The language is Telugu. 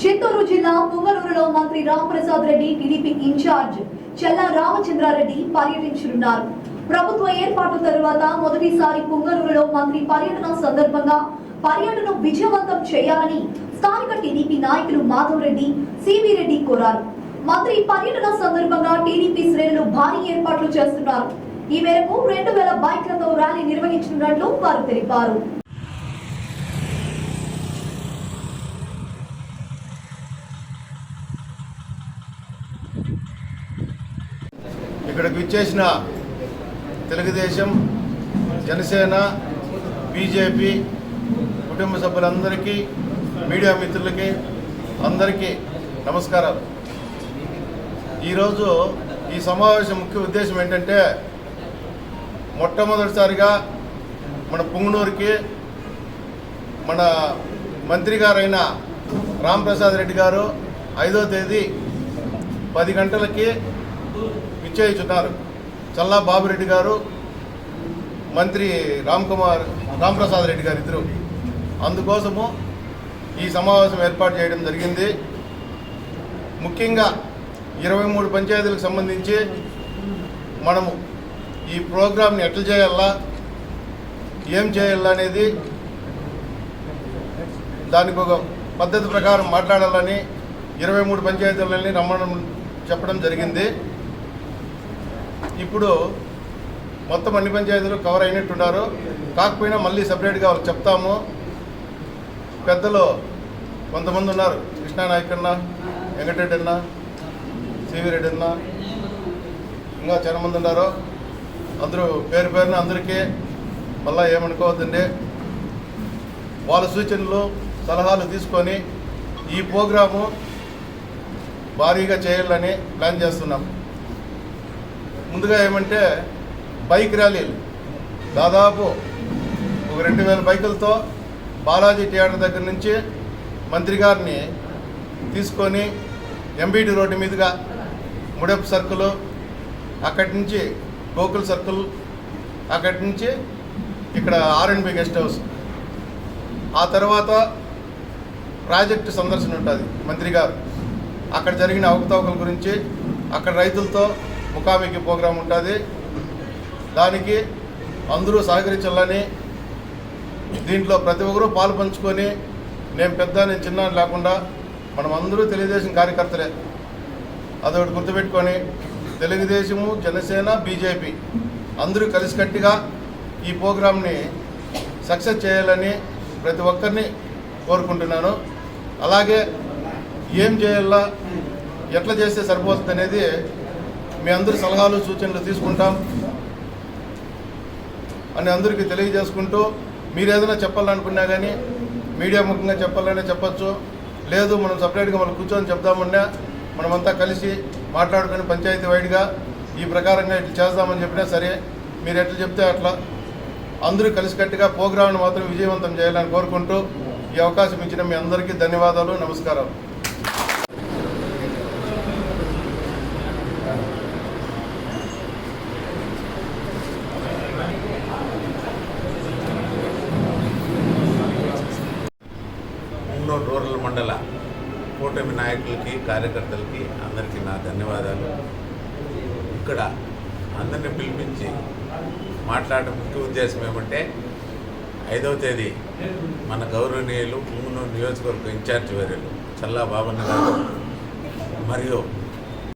చిత్తూరు జిల్లా పుంగనూరులో మంత్రి రాంప్రసాద్ రెడ్డి టీడీపీ ఇన్ఛార్జ్ చెల్లా రామచంద్రారెడ్డి పర్యటించనున్నారు. ప్రభుత్వ ఏర్పాటు తరువాత మొదటిసారి పుంగనూరులో మంత్రి పర్యటన సందర్భంగా పర్యటన విజయవంతం చేయాలని స్థానిక టీడీపీ నాయకులు మాధవ్ రెడ్డి, సివి రెడ్డి కోరారు. మంత్రి పర్యటన సందర్భంగా టీడీపీ శ్రేణులు భారీ ఏర్పాట్లు చేస్తున్నారు. ఈ మేరకు 2000 బైక్లతో ర్యాలీ నిర్వహించనున్నట్లు వారు తెలిపారు. ఇక్కడికి విచ్చేసిన తెలుగుదేశం, జనసేన, బీజేపీ కుటుంబ సభ్యులందరికీ, మీడియా మిత్రులకి అందరికీ నమస్కారాలు. ఈరోజు ఈ సమావేశం ముఖ్య ఉద్దేశం ఏంటంటే, మొట్టమొదటిసారిగా మన పుంగనూరుకి మన మంత్రి గారైన రాంప్రసాద్ రెడ్డి గారు 5వ తేదీ 10 గంటలకి విచ్చేయుచున్నారు. చల్లా బాబురెడ్డి గారు, మంత్రి రాంప్రసాద్ రెడ్డి గారు ఇద్దరు. అందుకోసము ఈ సమావేశం ఏర్పాటు చేయడం జరిగింది. ముఖ్యంగా 23 పంచాయతీలకు సంబంధించి మనము ఈ ప్రోగ్రాంని ఎట్లా చేయాలా, ఏం చేయాలా అనేది దానికి ఒక పద్ధతి ప్రకారం మాట్లాడాలని 23 పంచాయతీలని చెప్పడం జరిగింది. ఇప్పుడు మొత్తం అన్ని పంచాయతీలు కవర్ అయినట్టున్నారు. కాకపోయినా మళ్ళీ సపరేట్గా వాళ్ళకి చెప్తాము. పెద్దలు కొంతమంది ఉన్నారు, కృష్ణానాయక్ అన్న, వెంకటరెడ్డి అన్న, సివి రెడ్డి అన్న, ఇంకా చాలా మంది ఉన్నారు. అందరూ పేరు పేరున అందరికీ మళ్ళీ ఏమనుకోవద్దండి. వాళ్ళ సూచనలు, సలహాలు తీసుకొని ఈ ప్రోగ్రాము భారీగా చేయాలని ప్లాన్ చేస్తున్నాం. ముందుగా ఏమంటే, బైక్ ర్యాలీలు దాదాపు ఒక 2000 బైకులతో బాలాజీ థియేటర్ దగ్గర నుంచి మంత్రి గారిని తీసుకొని ఎంబీటీ రోడ్డు మీదుగా ముడప్ సర్కిల్, అక్కడి నుంచి గోకుల్ సర్కిల్, అక్కడి నుంచి ఇక్కడ R&B గెస్ట్ హౌస్, ఆ తర్వాత ప్రాజెక్టు సందర్శన ఉంటుంది మంత్రి గారు. అక్కడ జరిగిన అవకతవకల గురించి, అక్కడ రైతులతో ముఖాముఖి ప్రోగ్రాం ఉంటుంది. దానికి అందరూ సహకరించాలని, దీంట్లో ప్రతి ఒక్కరూ పాలు పంచుకొని, నేను పెద్ద నేను చిన్న లేకుండా మనం అందరూ తెలుగుదేశం కార్యకర్తలే, అదొకటి గుర్తుపెట్టుకొని తెలుగుదేశము, జనసేన, బీజేపీ అందరూ కలిసికట్టుగా ఈ ప్రోగ్రాంని సక్సెస్ చేయాలని ప్రతి ఒక్కరిని కోరుకుంటున్నాను. అలాగే ఏం చేయాలా, ఎట్లా చేస్తే సరిపోతుంది అనేది మీ అందరి సలహాలు, సూచనలు తీసుకుంటాం అని అందరికీ తెలియజేసుకుంటూ, మీరు ఏదైనా చెప్పాలనుకున్నా కానీ మీడియా ముఖంగా చెప్పాలనే చెప్పచ్చు. లేదు మనం సపరేట్గా మనం కూర్చొని చెప్దామన్నా మనమంతా కలిసి మాట్లాడుకొని పంచాయతీ వైడ్గా ఈ ప్రకారంగా ఇట్లా చేద్దామని చెప్పినా సరే, మీరు ఎట్లా చెప్తే అట్లా అందరూ కలిసికట్టుగా ప్రోగ్రాంను మాత్రం విజయవంతం చేయాలని కోరుకుంటూ ఈ అవకాశం ఇచ్చిన మీ అందరికీ ధన్యవాదాలు, నమస్కారం. పుంగనూరు రూరల్ మండల కూటమి నాయకులకి, కార్యకర్తలకి అందరికీ నా ధన్యవాదాలు. ఇక్కడ అందరిని పిలిపించి మాట్లాడడం ముఖ్య ఉద్దేశం ఏమంటే, 5వ తేదీ మన గౌరవనీయులు పుంగనూరు నియోజకవర్గ ఇన్ఛార్జ్ వర్యులు చల్లా బాబన్న గారు మరియు